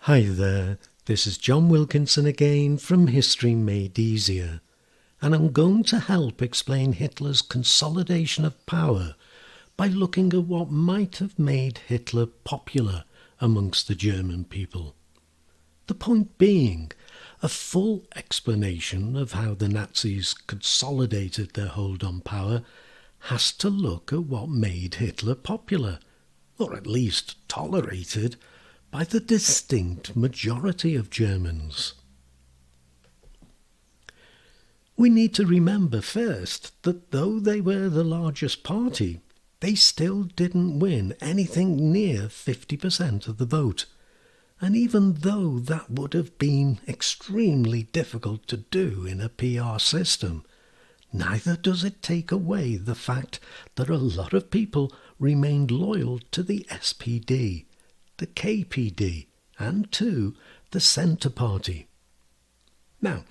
Hi there, this is John Wilkinson again from History Made Easier, and I'm going to help explain Hitler's consolidation of power by looking at what might have made Hitler popular amongst the German people. The point being, a full explanation of how the Nazis consolidated their hold on power has to look at what made Hitler popular, or at least tolerated, by the distinct majority of Germans. We need to remember first that though they were the largest party, they still didn't win anything near 50% of the vote. And even though that would have been extremely difficult to do in a PR system, neither does it take away the fact that a lot of people remained loyal to the SPD, the KPD, and to the Centre Party. Now,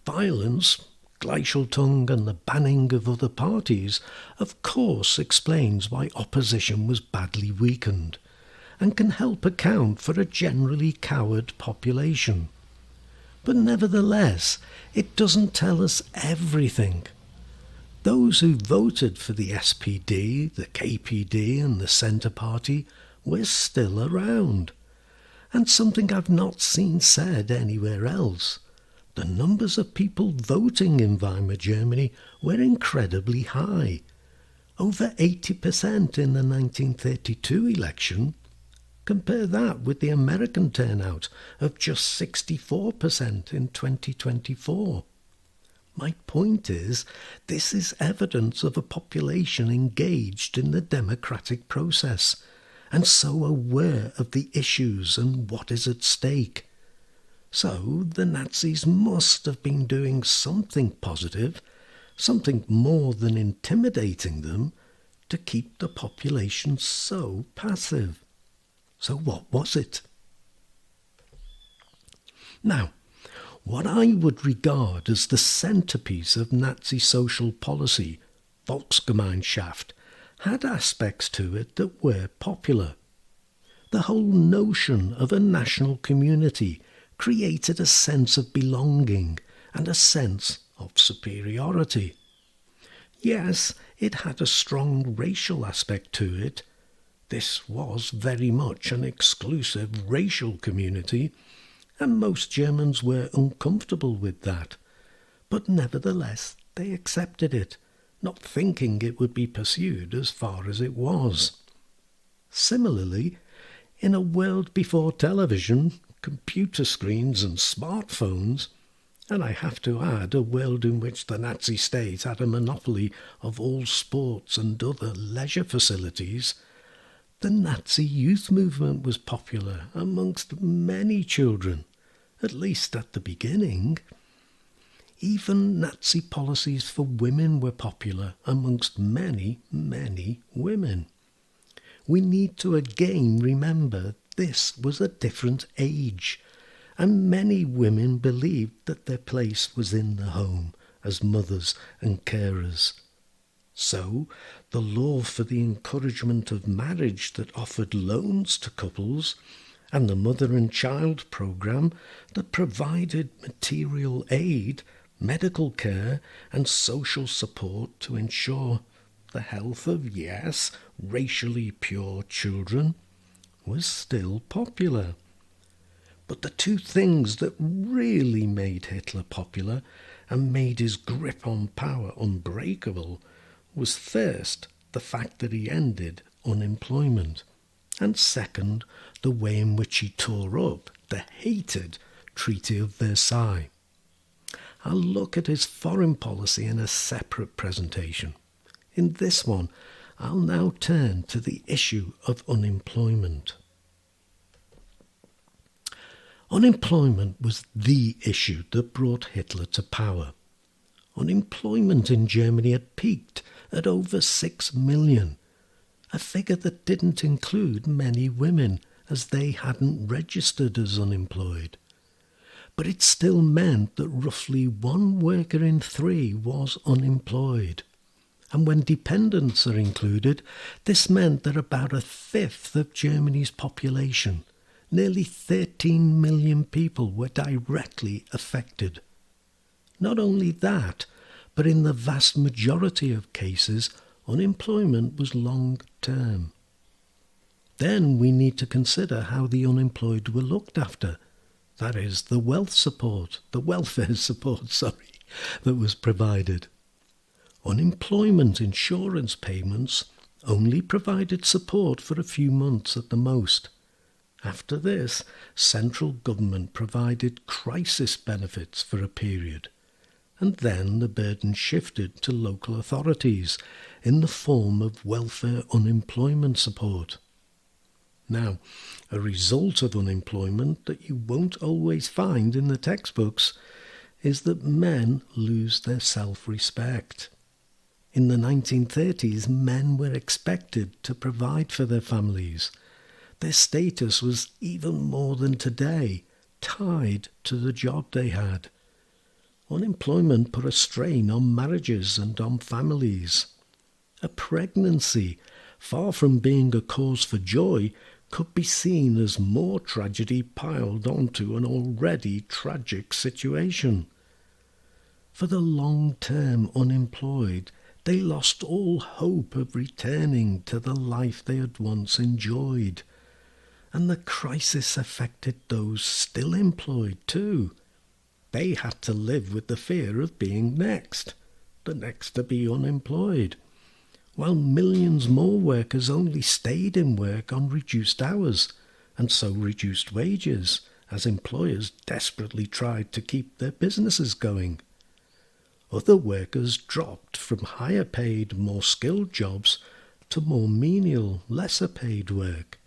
violence, glacial tongue and the banning of other parties of course explains why opposition was badly weakened and can help account for a generally coward population. But nevertheless, it doesn't tell us everything. Those who voted for the SPD, the KPD and the Centre Party were still around. And something I've not seen said anywhere else, the numbers of people voting in Weimar Germany were incredibly high. Over 80% in the 1932 election. Compare that with the American turnout of just 64% in 2024. My point is, this is evidence of a population engaged in the democratic process and so aware of the issues and what is at stake. So the Nazis must have been doing something positive, something more than intimidating them, to keep the population so passive. So what was it? Now, what I would regard as the centrepiece of Nazi social policy, Volksgemeinschaft, had aspects to it that were popular. The whole notion of a national community created a sense of belonging and a sense of superiority. Yes, it had a strong racial aspect to it. This was very much an exclusive racial community, and most Germans were uncomfortable with that. But nevertheless, they accepted it, not thinking it would be pursued as far as it was. Similarly, in a world before television, computer screens and smartphones, and I have to add a world in which the Nazi state had a monopoly of all sports and other leisure facilities, the Nazi youth movement was popular amongst many children, at least at the beginning. Even Nazi policies for women were popular amongst many, many women. We need to again remember this was a different age, and many women believed that their place was in the home as mothers and carers. So, the law for the encouragement of marriage that offered loans to couples, and the mother and child programme that provided material aid, medical care and social support to ensure the health of, yes, racially pure children, was still popular. But the two things that really made Hitler popular and made his grip on power unbreakable was first the fact that he ended unemployment, and second, the way in which he tore up the hated Treaty of Versailles. I'll look at his foreign policy in a separate presentation. In this one, I'll now turn to the issue of unemployment. Unemployment was the issue that brought Hitler to power. Unemployment in Germany had peaked at over 6 million, a figure that didn't include many women as they hadn't registered as unemployed. But it still meant that roughly 1 worker in 3 was unemployed. And when dependents are included, this meant that about 1/5 of Germany's population, Nearly 13 million people were directly affected. Not only that, but in the vast majority of cases, unemployment was long-term. Then we need to consider how the unemployed were looked after. That is, the welfare support, that was provided. Unemployment insurance payments only provided support for a few months at the most. After this, central government provided crisis benefits for a period, and then the burden shifted to local authorities in the form of welfare unemployment support. Now, a result of unemployment that you won't always find in the textbooks is that men lose their self-respect. In the 1930s, men were expected to provide for their families. Their status was even more than today tied to the job they had. Unemployment put a strain on marriages and on families. A pregnancy, far from being a cause for joy, could be seen as more tragedy piled onto an already tragic situation. For the long-term unemployed, they lost all hope of returning to the life they had once enjoyed. And the crisis affected those still employed too. They had to live with the fear of being the next to be unemployed, while millions more workers only stayed in work on reduced hours, and so reduced wages, as employers desperately tried to keep their businesses going. Other workers dropped from higher paid, more skilled jobs to more menial, lesser paid work.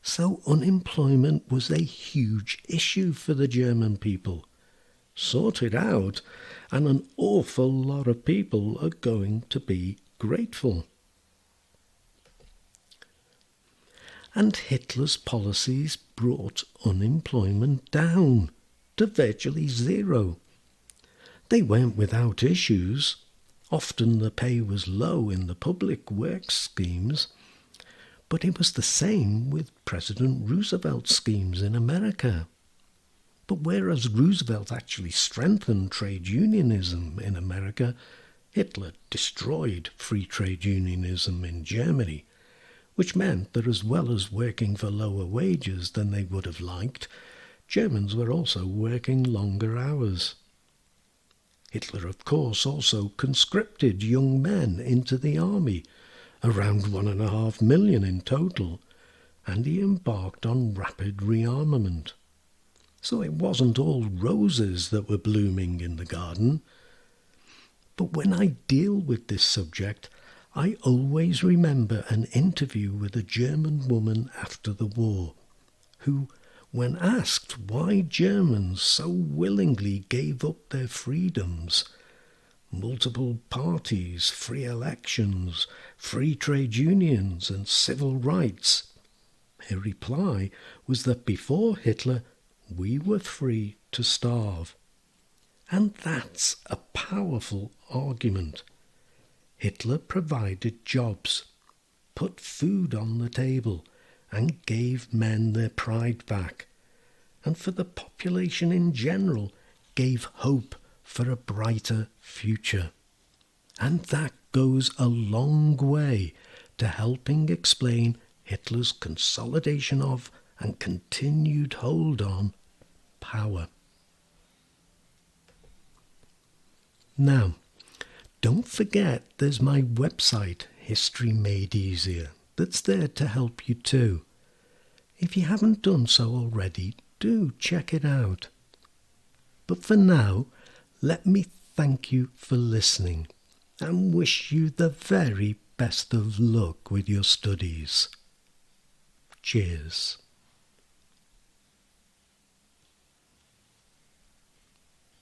So unemployment was a huge issue for the German people. Sort it out, and an awful lot of people are going to be grateful. And Hitler's policies brought unemployment down to virtually zero. They weren't without issues. Often the pay was low in the public work schemes, but it was the same with President Roosevelt's schemes in America. But whereas Roosevelt actually strengthened trade unionism in America, Hitler destroyed free trade unionism in Germany, which meant that as well as working for lower wages than they would have liked, Germans were also working longer hours. Hitler, of course, also conscripted young men into the army, around 1.5 million in total, and he embarked on rapid rearmament. So it wasn't all roses that were blooming in the garden. But when I deal with this subject, I always remember an interview with a German woman after the war, who, when asked why Germans so willingly gave up their freedoms, multiple parties, free elections, free trade unions and civil rights, her reply was that before Hitler, we were free to starve. And that's a powerful argument. Hitler provided jobs, put food on the table, and gave men their pride back, and for the population in general gave hope for a brighter future. And that goes a long way to helping explain Hitler's consolidation of and continued hold on power. Now, don't forget there's my website, History Made Easier, that's there to help you too. If you haven't done so already, do check it out. But for now, let me thank you for listening and wish you the very best of luck with your studies. Cheers.